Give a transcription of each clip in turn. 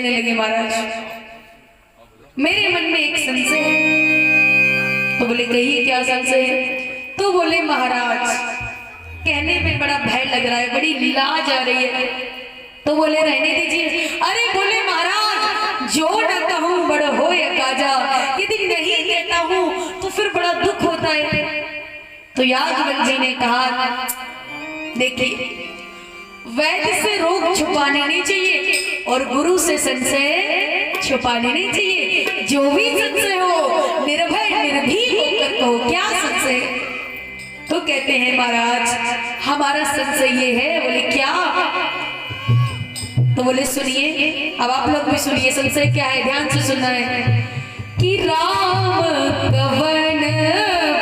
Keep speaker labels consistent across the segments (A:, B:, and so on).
A: कहने लगे महाराज मेरे मन में एक संशय है। तो बोले कहिए क्या संशय है? तो बोले महाराज कहने में बड़ा भय लग रहा है, बड़ी लाज आ रही है। तो बोले रहने दीजिए। अरे बोले महाराज जो न कहूँ बड़ा हो या काजा, यदि नहीं कहता हूँ तो फिर बड़ा दुख होता है। तो यादवल जी ने कहा देखिए वैद्य से रोग छुपाने नहीं चाहिए और गुरु से संशय छुपाने नहीं चाहिए। जो भी संशय हो निर्भय निर्भीक होकर कहो क्या संशय। तो कहते हैं महाराज हमारा संशय ये है। बोले क्या? तो बोले सुनिए, अब आप लोग भी सुनिए संशय क्या है, ध्यान से सुनना है। कि राम कवन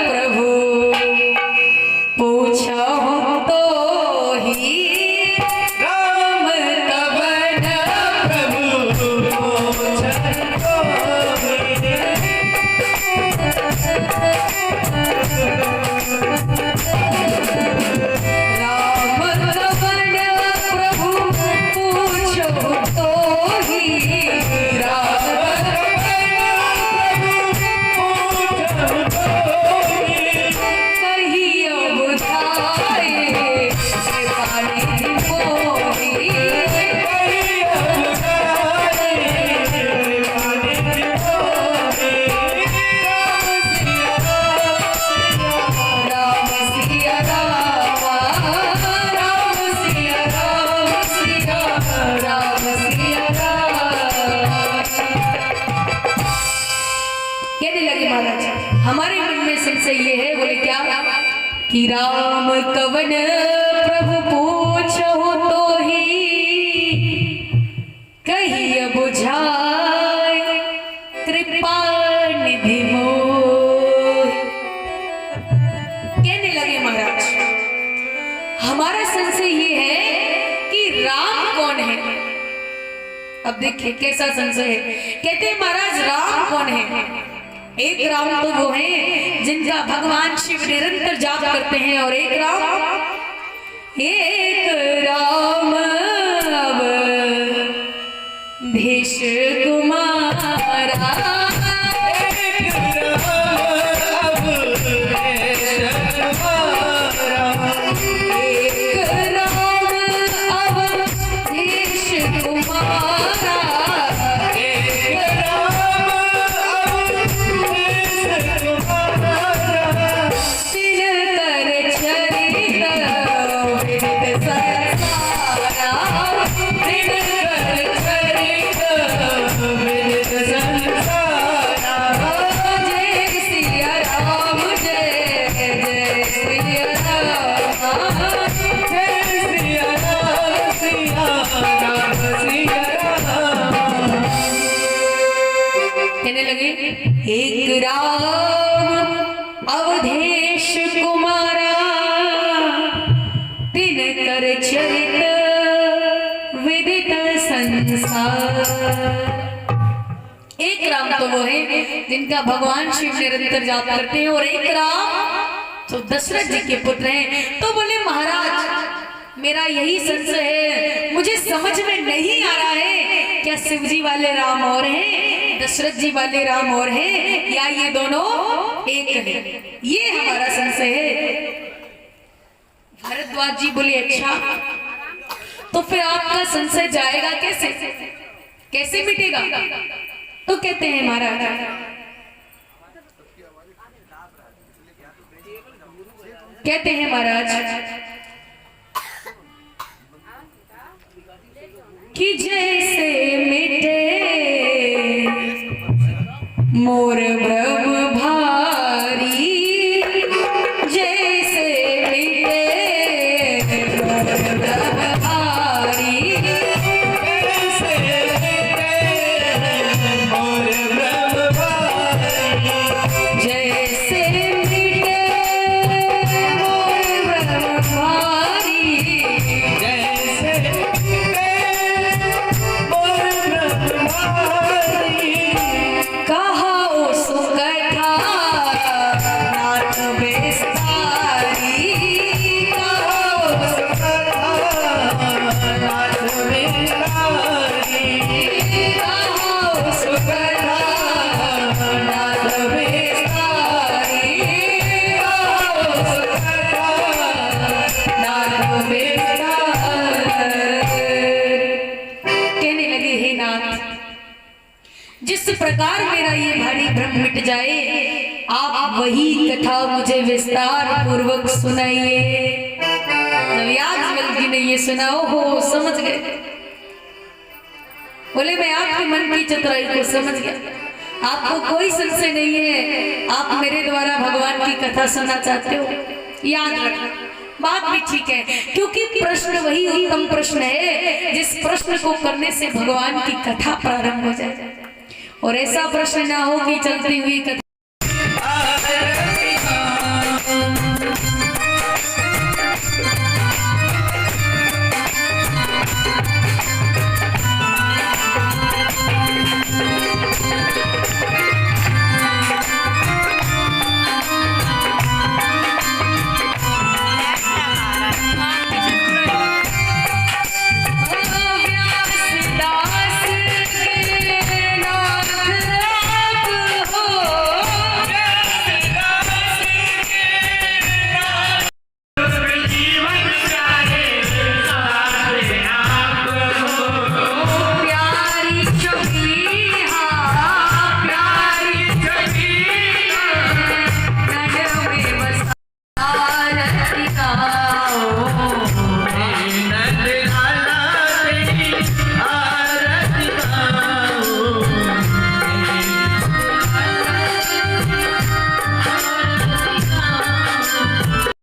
A: प्रभु पूछो तो ही हमारे मन में संशय ये है। बोले क्या? कि राम कवन प्रभु पूछो तो ही कहिए बुझाए कृपा निधि मोहि। कहने लगे महाराज हमारा संशय ये है कि राम कौन है। अब देखिए कैसा संशय है। कहते हैं महाराज राम कौन है? एक राम तो वो है जिनका भगवान शिव निरंतर जाप करते हैं और एक राम भेष कुमारा। एक राम अवधेश कुमारा तिन कर चरित विदित संसार। एक राम तो वो है जिनका भगवान शिव निरंतर जाप करते हैं और एक राम तो दशरथ जी के पुत्र हैं। तो बोले महाराज मेरा यही संशय है, मुझे समझ में नहीं आ रहा है क्या शिव जी वाले राम और हैं दशरथ जी वाले राम और हैं या ये दोनों एक है। ये हमारा संशय है। भरद्वाज जी बोले अच्छा तो फिर आपका संशय जाएगा कैसे, कैसे मिटेगा? तो कहते हैं महाराज कहते हैं महाराज कि जैसे मिटे मोर भ्रम भारी, जैसे मिटे मोर भ्रम भारी, जैसे मिटे मोर भ्रम भारी, जैसे मिटे मोर भ्रम भारी, जैसे मिटे मोर भ्रम भारी। कहा ओ सुकर प्रकार मेरा ये भारी भ्रम मिट जाए, आप वही कथा मुझे विस्तार पूर्वक सुनाइए। जब याज्ञवल्क्य जी ने ये सुनाओ हो समझ गए, बोले मैं आपके मन की चतुराई को समझ गया, आपको कोई संशय नहीं है, आप मेरे द्वारा भगवान की कथा सुनना चाहते हो। याद रखना, बात भी ठीक है, क्योंकि प्रश्न वही उत्तम प्रश्न है जिस प्रश्न को करने से भगवान की कथा प्रारंभ हो जाए, और ऐसा प्रश्न ना हो कि चलती हुई कथा